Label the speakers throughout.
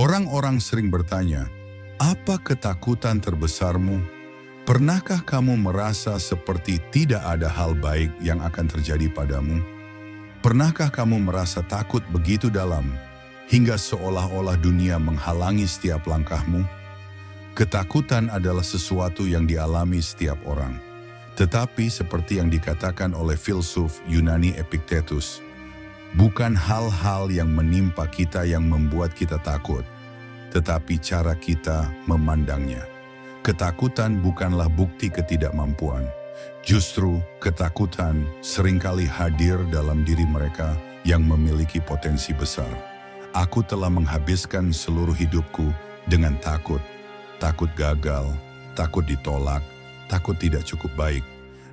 Speaker 1: Orang-orang sering bertanya, "Apa ketakutan terbesarmu?" Pernahkah kamu merasa seperti tidak ada hal baik yang akan terjadi padamu? Pernahkah kamu merasa takut begitu dalam, hingga seolah-olah dunia menghalangi setiap langkahmu? Ketakutan adalah sesuatu yang dialami setiap orang. Tetapi seperti yang dikatakan oleh filsuf Yunani Epictetus, bukan hal-hal yang menimpa kita yang membuat kita takut, tetapi cara kita memandangnya. Ketakutan bukanlah bukti ketidakmampuan. Justru ketakutan seringkali hadir dalam diri mereka yang memiliki potensi besar. Aku telah menghabiskan seluruh hidupku dengan takut. Takut gagal, takut ditolak, takut tidak cukup baik.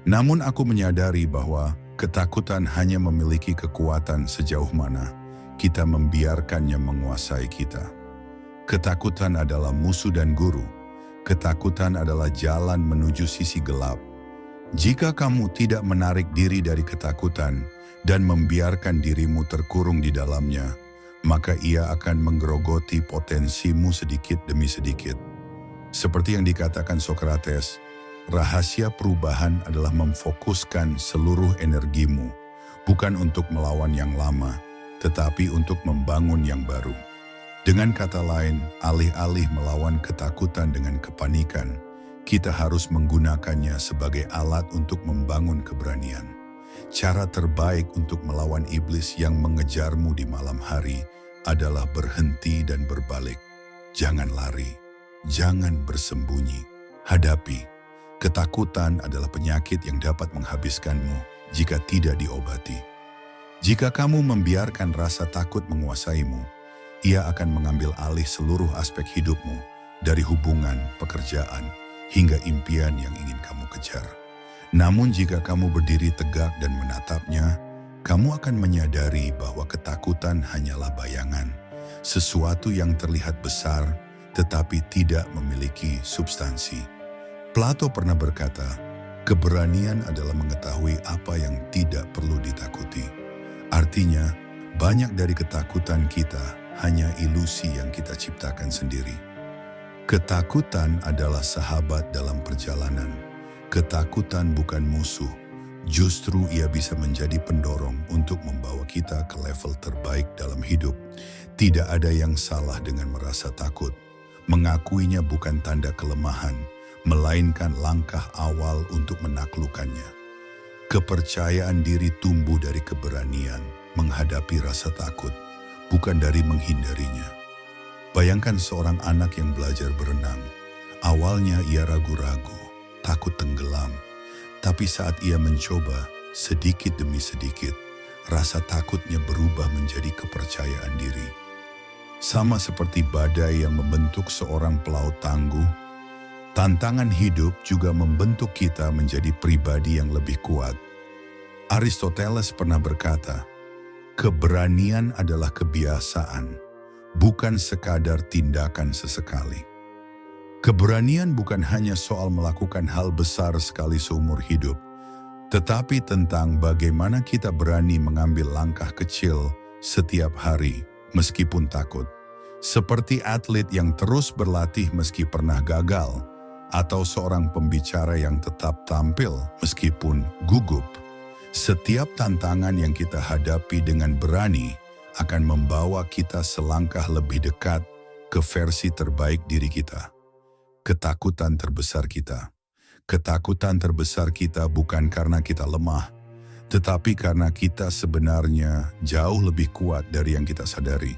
Speaker 1: Namun aku menyadari bahwa ketakutan hanya memiliki kekuatan sejauh mana kita membiarkannya menguasai kita. Ketakutan adalah musuh dan guru. Ketakutan adalah jalan menuju sisi gelap. Jika kamu tidak menarik diri dari ketakutan dan membiarkan dirimu terkurung di dalamnya, maka ia akan menggerogoti potensimu sedikit demi sedikit. Seperti yang dikatakan Socrates, rahasia perubahan adalah memfokuskan seluruh energimu, bukan untuk melawan yang lama, tetapi untuk membangun yang baru. Dengan kata lain, alih-alih melawan ketakutan dengan kepanikan, kita harus menggunakannya sebagai alat untuk membangun keberanian. Cara terbaik untuk melawan iblis yang mengejarmu di malam hari adalah berhenti dan berbalik. Jangan lari, jangan bersembunyi, hadapi. Ketakutan adalah penyakit yang dapat menghabiskanmu jika tidak diobati. Jika kamu membiarkan rasa takut menguasaimu, ia akan mengambil alih seluruh aspek hidupmu, dari hubungan, pekerjaan, hingga impian yang ingin kamu kejar. Namun jika kamu berdiri tegak dan menatapnya, kamu akan menyadari bahwa ketakutan hanyalah bayangan, sesuatu yang terlihat besar tetapi tidak memiliki substansi. Plato pernah berkata, keberanian adalah mengetahui apa yang tidak perlu ditakuti. Artinya, banyak dari ketakutan kita hanya ilusi yang kita ciptakan sendiri. Ketakutan adalah sahabat dalam perjalanan. Ketakutan bukan musuh. Justru ia bisa menjadi pendorong untuk membawa kita ke level terbaik dalam hidup. Tidak ada yang salah dengan merasa takut. Mengakuinya bukan tanda kelemahan, melainkan langkah awal untuk menaklukkannya. Kepercayaan diri tumbuh dari keberanian menghadapi rasa takut, bukan dari menghindarinya. Bayangkan seorang anak yang belajar berenang. Awalnya ia ragu-ragu, takut tenggelam. Tapi saat ia mencoba, sedikit demi sedikit, rasa takutnya berubah menjadi kepercayaan diri. Sama seperti badai yang membentuk seorang pelaut tangguh, tantangan hidup juga membentuk kita menjadi pribadi yang lebih kuat. Aristoteles pernah berkata, keberanian adalah kebiasaan, bukan sekadar tindakan sesekali. Keberanian bukan hanya soal melakukan hal besar sekali seumur hidup, tetapi tentang bagaimana kita berani mengambil langkah kecil setiap hari meskipun takut. Seperti atlet yang terus berlatih meski pernah gagal, atau seorang pembicara yang tetap tampil meskipun gugup. Setiap tantangan yang kita hadapi dengan berani akan membawa kita selangkah lebih dekat ke versi terbaik diri kita. Ketakutan terbesar kita bukan karena kita lemah, tetapi karena kita sebenarnya jauh lebih kuat dari yang kita sadari.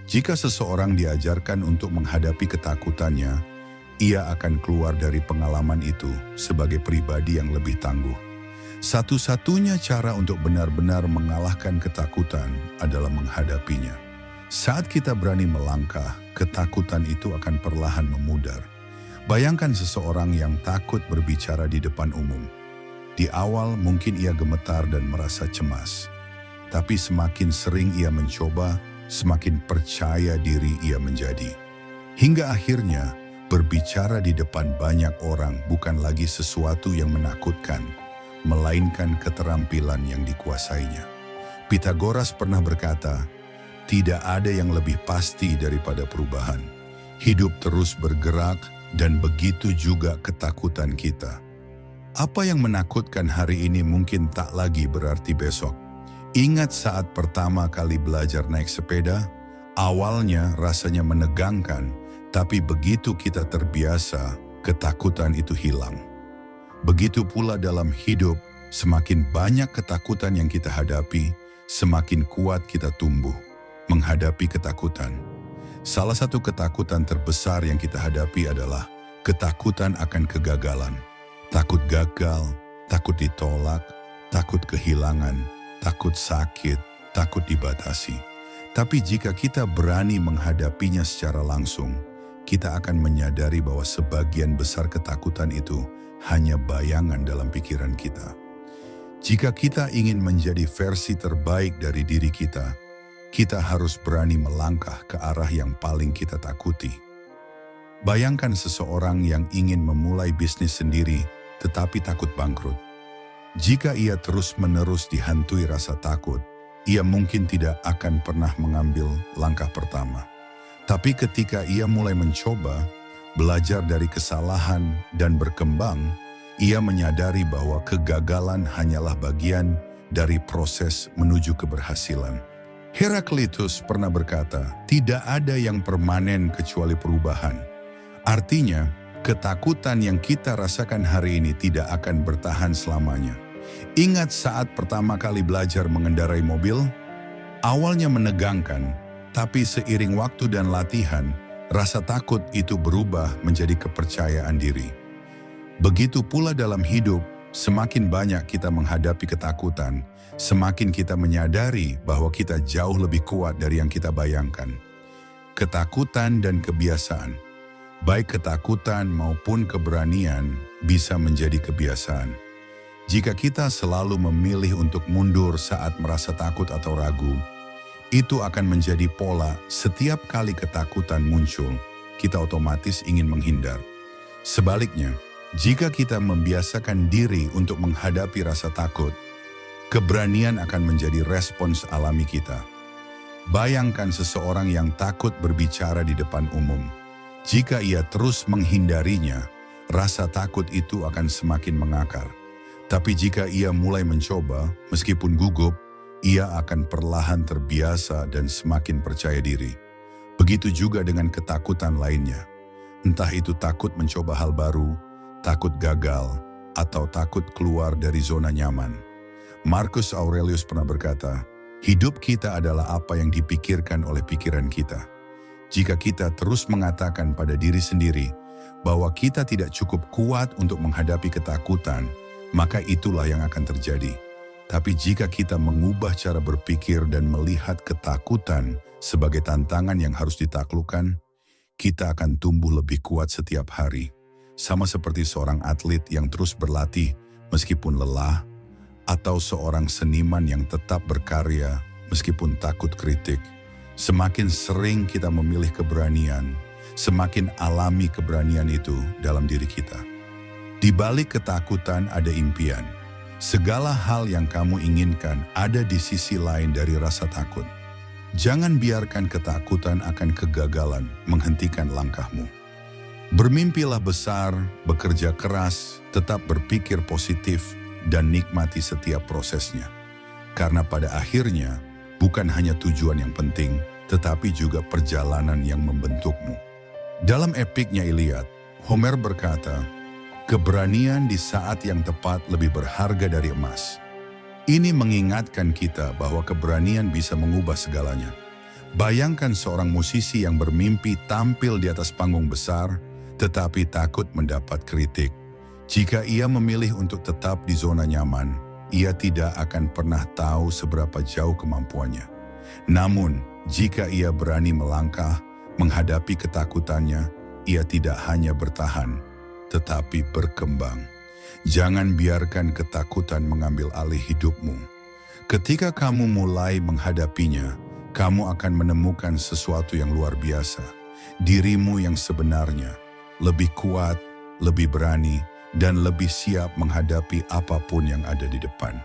Speaker 1: Jika seseorang diajarkan untuk menghadapi ketakutannya, ia akan keluar dari pengalaman itu sebagai pribadi yang lebih tangguh. Satu-satunya cara untuk benar-benar mengalahkan ketakutan adalah menghadapinya. Saat kita berani melangkah, ketakutan itu akan perlahan memudar. Bayangkan seseorang yang takut berbicara di depan umum. Di awal mungkin ia gemetar dan merasa cemas. Tapi semakin sering ia mencoba, semakin percaya diri ia menjadi. Hingga akhirnya, berbicara di depan banyak orang bukan lagi sesuatu yang menakutkan, melainkan keterampilan yang dikuasainya. Pythagoras pernah berkata, Tidak ada yang lebih pasti daripada perubahan. Hidup terus bergerak dan begitu juga ketakutan kita. Apa yang menakutkan hari ini mungkin tak lagi berarti besok. Ingat saat pertama kali belajar naik sepeda? Awalnya rasanya menegangkan, tapi begitu kita terbiasa, ketakutan itu hilang. Begitu pula dalam hidup, semakin banyak ketakutan yang kita hadapi, semakin kuat kita tumbuh menghadapi ketakutan. Salah satu ketakutan terbesar yang kita hadapi adalah ketakutan akan kegagalan. Takut gagal, takut ditolak, takut kehilangan, takut sakit, takut dibatasi. Tapi jika kita berani menghadapinya secara langsung, kita akan menyadari bahwa sebagian besar ketakutan itu hanya bayangan dalam pikiran kita. Jika kita ingin menjadi versi terbaik dari diri kita harus berani melangkah ke arah yang paling kita takuti. Bayangkan seseorang yang ingin memulai bisnis sendiri tetapi takut bangkrut. Jika ia terus-menerus dihantui rasa takut, ia mungkin tidak akan pernah mengambil langkah pertama. Tapi ketika ia mulai mencoba, belajar dari kesalahan dan berkembang, ia menyadari bahwa kegagalan hanyalah bagian dari proses menuju keberhasilan. Heraklitus pernah berkata, tidak ada yang permanen kecuali perubahan. Artinya, ketakutan yang kita rasakan hari ini tidak akan bertahan selamanya. Ingat saat pertama kali belajar mengendarai mobil? Awalnya menegangkan, tapi seiring waktu dan latihan, rasa takut itu berubah menjadi kepercayaan diri. Begitu pula dalam hidup, semakin banyak kita menghadapi ketakutan, semakin kita menyadari bahwa kita jauh lebih kuat dari yang kita bayangkan. Ketakutan dan kebiasaan, baik ketakutan maupun keberanian, bisa menjadi kebiasaan. Jika kita selalu memilih untuk mundur saat merasa takut atau ragu, itu akan menjadi pola. Setiap kali ketakutan muncul, kita otomatis ingin menghindar. Sebaliknya, jika kita membiasakan diri untuk menghadapi rasa takut, keberanian akan menjadi respons alami kita. Bayangkan seseorang yang takut berbicara di depan umum. Jika ia terus menghindarinya, rasa takut itu akan semakin mengakar. Tapi jika ia mulai mencoba, meskipun gugup, ia akan perlahan terbiasa dan semakin percaya diri. Begitu juga dengan ketakutan lainnya. Entah itu takut mencoba hal baru, takut gagal, atau takut keluar dari zona nyaman. Marcus Aurelius pernah berkata, hidup kita adalah apa yang dipikirkan oleh pikiran kita. Jika kita terus mengatakan pada diri sendiri bahwa kita tidak cukup kuat untuk menghadapi ketakutan, maka itulah yang akan terjadi. Tapi jika kita mengubah cara berpikir dan melihat ketakutan sebagai tantangan yang harus ditaklukkan, kita akan tumbuh lebih kuat setiap hari. Sama seperti seorang atlet yang terus berlatih meskipun lelah, atau seorang seniman yang tetap berkarya meskipun takut kritik. Semakin sering kita memilih keberanian, semakin alami keberanian itu dalam diri kita. Di balik ketakutan ada impian. Segala hal yang kamu inginkan ada di sisi lain dari rasa takut. Jangan biarkan ketakutan akan kegagalan menghentikan langkahmu. Bermimpilah besar, bekerja keras, tetap berpikir positif, dan nikmati setiap prosesnya. Karena pada akhirnya, bukan hanya tujuan yang penting, tetapi juga perjalanan yang membentukmu. Dalam epiknya Iliad, Homer berkata, keberanian di saat yang tepat lebih berharga dari emas. Ini mengingatkan kita bahwa keberanian bisa mengubah segalanya. Bayangkan seorang musisi yang bermimpi tampil di atas panggung besar, tetapi takut mendapat kritik. Jika ia memilih untuk tetap di zona nyaman, ia tidak akan pernah tahu seberapa jauh kemampuannya. Namun, jika ia berani melangkah, menghadapi ketakutannya, ia tidak hanya bertahan, tetapi berkembang. Jangan biarkan ketakutan mengambil alih hidupmu. Ketika kamu mulai menghadapinya, kamu akan menemukan sesuatu yang luar biasa. Dirimu yang sebenarnya, lebih kuat, lebih berani, dan lebih siap menghadapi apapun yang ada di depan.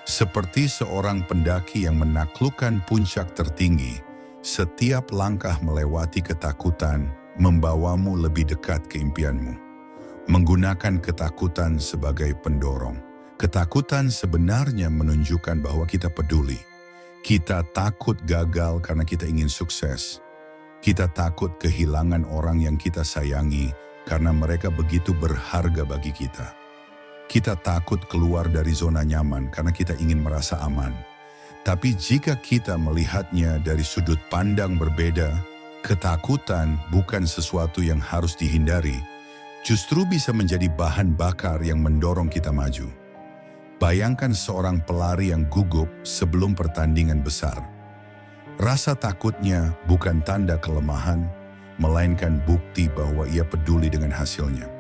Speaker 1: Seperti seorang pendaki yang menaklukkan puncak tertinggi, Setiap langkah melewati ketakutan membawamu lebih dekat ke impianmu. Menggunakan ketakutan sebagai pendorong. Ketakutan sebenarnya menunjukkan bahwa kita peduli. Kita takut gagal karena kita ingin sukses. Kita takut kehilangan orang yang kita sayangi karena mereka begitu berharga bagi kita. Kita takut keluar dari zona nyaman karena kita ingin merasa aman. Tapi jika kita melihatnya dari sudut pandang berbeda, ketakutan bukan sesuatu yang harus dihindari, justru bisa menjadi bahan bakar yang mendorong kita maju. Bayangkan seorang pelari yang gugup sebelum pertandingan besar. Rasa takutnya bukan tanda kelemahan, melainkan bukti bahwa ia peduli dengan hasilnya.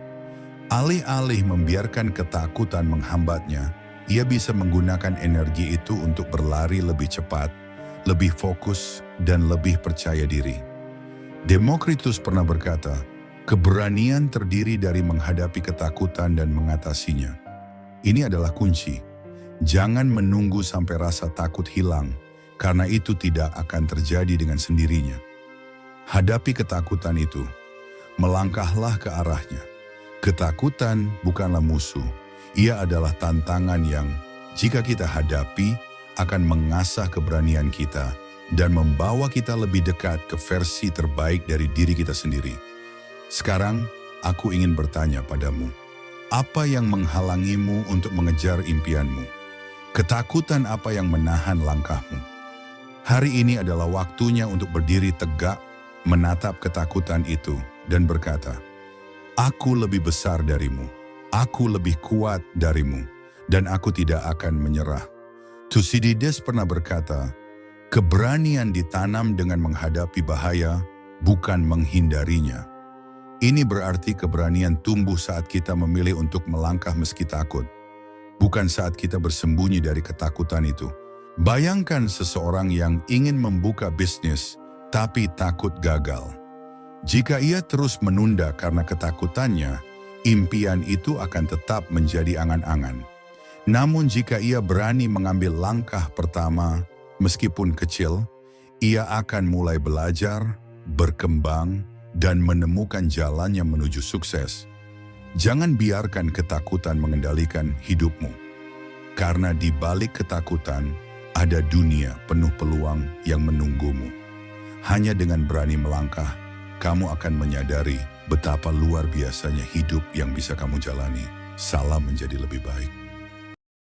Speaker 1: Alih-alih membiarkan ketakutan menghambatnya, ia bisa menggunakan energi itu untuk berlari lebih cepat, lebih fokus, dan lebih percaya diri. Demokritus pernah berkata, keberanian terdiri dari menghadapi ketakutan dan mengatasinya. Ini adalah kunci. Jangan menunggu sampai rasa takut hilang, karena itu tidak akan terjadi dengan sendirinya. Hadapi ketakutan itu, melangkahlah ke arahnya. Ketakutan bukanlah musuh. Ia adalah tantangan yang, jika kita hadapi, akan mengasah keberanian kita dan membawa kita lebih dekat ke versi terbaik dari diri kita sendiri. Sekarang, aku ingin bertanya padamu, apa yang menghalangimu untuk mengejar impianmu? Ketakutan apa yang menahan langkahmu? Hari ini adalah waktunya untuk berdiri tegak, menatap ketakutan itu, dan berkata, aku lebih besar darimu. Aku lebih kuat darimu, dan aku tidak akan menyerah. Thucydides pernah berkata, keberanian ditanam dengan menghadapi bahaya, bukan menghindarinya. Ini berarti keberanian tumbuh saat kita memilih untuk melangkah meski takut, bukan saat kita bersembunyi dari ketakutan itu. Bayangkan seseorang yang ingin membuka bisnis, tapi takut gagal. Jika ia terus menunda karena ketakutannya, impian itu akan tetap menjadi angan-angan. Namun jika ia berani mengambil langkah pertama, meskipun kecil, ia akan mulai belajar, berkembang, dan menemukan jalannya menuju sukses. Jangan biarkan ketakutan mengendalikan hidupmu. Karena di balik ketakutan, ada dunia penuh peluang yang menunggumu. Hanya dengan berani melangkah, kamu akan menyadari betapa luar biasanya hidup yang bisa kamu jalani. Salam menjadi lebih baik.